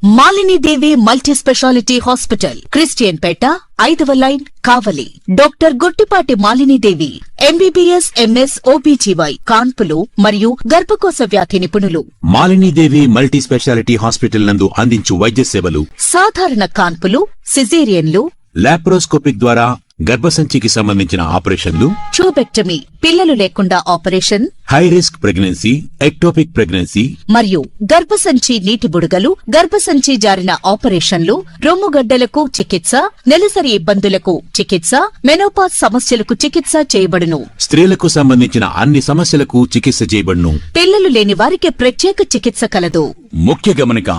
Malini Devi multi speciality hospital, Christian Peta, 5వ line, Kavali. Doctor Guttipati Malinidevi, MBBS, MS, OBGY, కాన్పులు మరియు గర్భకోశ వ్యాధి నిపుణులు. మాలినీదేవి మల్టీ స్పెషాలిటీ హాస్పిటల్ నందు అందించు వైద్య సేవలు: సాధారణ కాన్పులు, సిజేరియన్లు, లాప్రోస్కోపిక్ ద్వారా గర్భసంచికి సంబంధించిన ఆపరేషన్లు, ట్యూబెక్టమీ, పిల్లలు లేకుండా operation, high risk pregnancy, ectopic pregnancy మరియు గర్భసంచి నీటి బుడగలు, గర్భసంచి జారిన ఆపరేషన్లు, రొమ్ముగడ్డలకు చికిత్స, నెలసరి ఇబ్బందులకు చికిత్స, మెనోపాజ్ సమస్యలకు చికిత్స చేయబడును. స్త్రీలకు సంబంధించిన అన్ని సమస్యలకు చికిత్స చేయబడును. పిల్లలు లేని వారికి ప్రత్యేక చికిత్స కలదు. ముఖ్య గమనిక: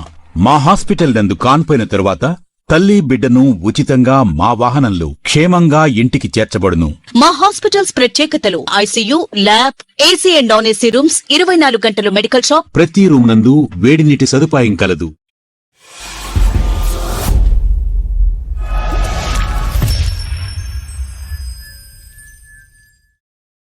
మా హాస్పిటల్ నందు కాన్పోయిన తరువాత తల్లి బిడ్డను ఉచితంగా మా వాహనంలో క్షేమంగా ఇంటికి చేర్చబడును. మా హాస్పిటల్స్ ప్రత్యేకతలు: ICU, lab, AC and non AC rooms, 24 గంటలు మెడికల్ షాప్, ప్రతి రూమ్ నందు వేడి నీటి సదుపాయం కలదు.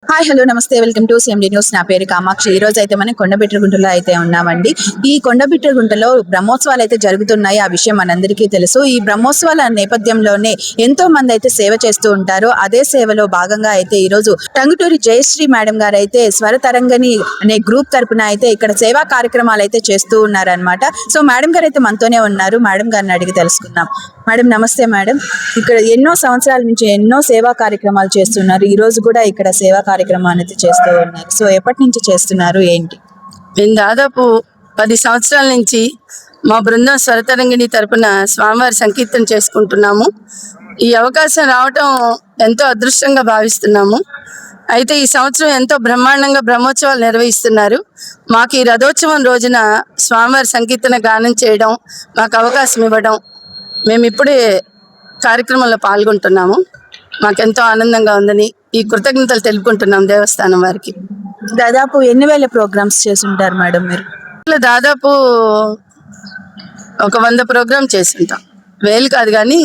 హాయ్, హలో, నమస్తే, వెల్కమ్ టు సిఎండి న్యూస్. నా పేరు కామాక్షి. ఈ రోజు అయితే మనం కొండబిట్రగుంటలో అయితే ఉన్నామండి. ఈ కొండబిట్రగుంటలో బ్రహ్మోత్సవాలు అయితే జరుగుతున్నాయి. ఆ విషయం మనందరికీ తెలుసు. ఈ బ్రహ్మోత్సవాల నేపథ్యంలోనే ఎంతో మంది అయితే సేవ చేస్తూ ఉంటారు. అదే సేవలో భాగంగా అయితే ఈ రోజు టంగుటూరి జయశ్రీ మేడం గారు అయితే స్వరతరంగని అనే గ్రూప్ తరపున అయితే ఇక్కడ సేవా కార్యక్రమాలు అయితే చేస్తూ ఉన్నారనమాట. సో మేడం గారు అయితే మనతోనే ఉన్నారు. మేడం గారిని అడిగి తెలుసుకుందాం. మేడం నమస్తే. మేడం, ఇక్కడ ఎన్నో సంవత్సరాల నుంచి ఎన్నో సేవా కార్యక్రమాలు చేస్తున్నారు. ఈ రోజు కూడా ఇక్కడ సేవా కార్యక్రమాన్ని చేస్తూ ఉన్నారు. సో ఎప్పటి నుంచి చేస్తున్నారు, ఏంటి? మేము దాదాపు 10 సంవత్సరాల నుంచి మా బృందం స్వరతరంగిణి తరపున స్వామివారి సంకీర్తన చేసుకుంటున్నాము. ఈ అవకాశం రావటం ఎంతో అదృష్టంగా భావిస్తున్నాము. అయితే ఈ సంవత్సరం ఎంతో బ్రహ్మాండంగా బ్రహ్మోత్సవాలు నిర్వహిస్తున్నారు. మాకు ఈ రథోత్సవం రోజున స్వామివారి సంకీర్తన గానం చేయడం, మాకు అవకాశం ఇవ్వడం, మేము ఇప్పుడే కార్యక్రమంలో పాల్గొంటున్నాము. మాకెంతో ఆనందంగా ఉందని ఈ కృతజ్ఞతలు తెలుపుకుంటున్నాం దేవస్థానం వారికి. దాదాపు ఎన్ని వేల ప్రోగ్రామ్స్ చేస్తుంటారు మేడం మీరు? దాదాపు ఒక 100 ప్రోగ్రామ్ చేస్తుంటాం. వేలు కాదు కానీ,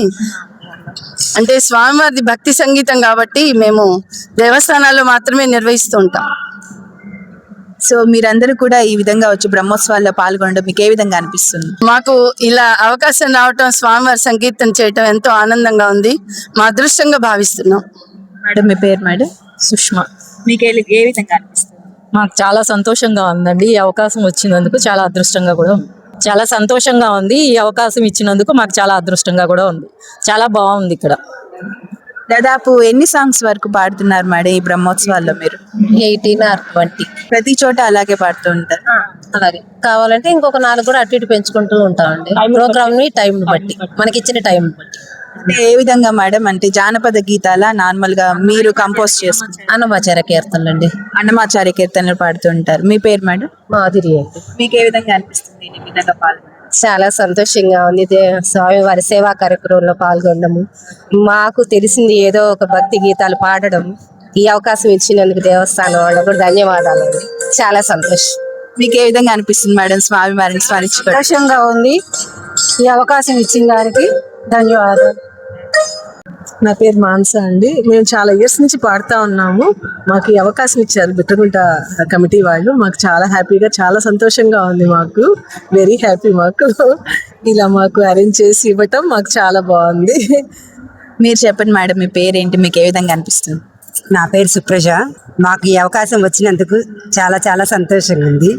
అంటే స్వామివారి భక్తి సంగీతం కాబట్టి మేము దేవస్థానాల్లో మాత్రమే నిర్వహిస్తూ ఉంటాం. సో మీరందరూ కూడా ఈ విధంగా వచ్చి బ్రహ్మోత్సవాల్లో పాల్గొనడం మీకు ఏ విధంగా అనిపిస్తుంది? మాకు ఇలా అవకాశం రావటం, స్వామివారి సంకీర్తన చేయటం ఎంతో ఆనందంగా ఉంది. మా అదృష్టంగా భావిస్తున్నాం. మేడం మీ పేరు? మేడం సుష్మా. మీకు ఏ విధంగా అనిపిస్తుంది? మాకు చాలా సంతోషంగా ఉందండి. ఈ అవకాశం వచ్చినందుకు చాలా అదృష్టంగా కూడా ఉంది. చాలా సంతోషంగా ఉంది. ఈ అవకాశం ఇచ్చినందుకు మాకు చాలా అదృష్టంగా కూడా ఉంది. చాలా బాగుంది. ఇక్కడ దాదాపు ఎన్ని సాంగ్స్ వరకు పాడుతున్నారు మేడం ఈ బ్రహ్మోత్సవాల్లో మీరు? 18 or 20. ప్రతి చోట అలాగే పాడుతూ ఉంటారు? అలాగే కావాలంటే ఇంకొక 4 కూడా అటు ఇటు పెంచుకుంటూ ఉంటామండి. ప్రోగ్రామ్ ని టైం బట్టి, మనకి ఇచ్చిన టైం బట్టి. అంటే ఏ విధంగా మేడం? అంటే జానపద గీతాల నార్మల్ గా మీరు కంపోజ్ చేసుకుంటారు? అన్నమాచార్య కీర్తనలు అండి. అన్నమాచార్య కీర్తనలు పాడుతూ ఉంటారు. మీ పేరు మేడం? మాధురి అండి. మీకు ఏ విధంగా అనిపిస్తుంది ఈ విధంగా పాల్గొనడం? చాలా సంతోషంగా ఉంది. స్వామివారి సేవా కార్యక్రమంలో పాల్గొనడము, మాకు తెలిసింది ఏదో ఒక భక్తి గీతాలు పాడడం, ఈ అవకాశం ఇచ్చినందుకు దేవస్థానం వాళ్ళకు కూడా ధన్యవాదాలండి. చాలా సంతోషం. మీకు ఏ విధంగా అనిపిస్తుంది మేడం స్వామి వారిని స్మరించుకోవడం? సంతోషంగా ఉంది. ఈ అవకాశం ఇచ్చిన దానికి ధన్యవాదాలు. నా పేరు మానస అండి. మేము చాలా ఇయర్స్ నుంచి పాడుతూ ఉన్నాము. మాకు ఈ అవకాశం ఇచ్చారు బిట్రగుంట కమిటీ వాళ్ళు. మాకు చాలా హ్యాపీగా, చాలా సంతోషంగా ఉంది. మాకు వెరీ హ్యాపీ. మాకు ఇలా మాకు అరేంజ్ చేసి ఇవ్వటం మాకు చాలా బాగుంది. మీరు చెప్పండి మేడం, మీ పేరేంటి? మీకు ఏ విధంగా అనిపిస్తుంది? నా పేరు సుప్రజ. మాకు ఈ అవకాశం వచ్చినందుకు చాలా చాలా సంతోషంగా ఉంది.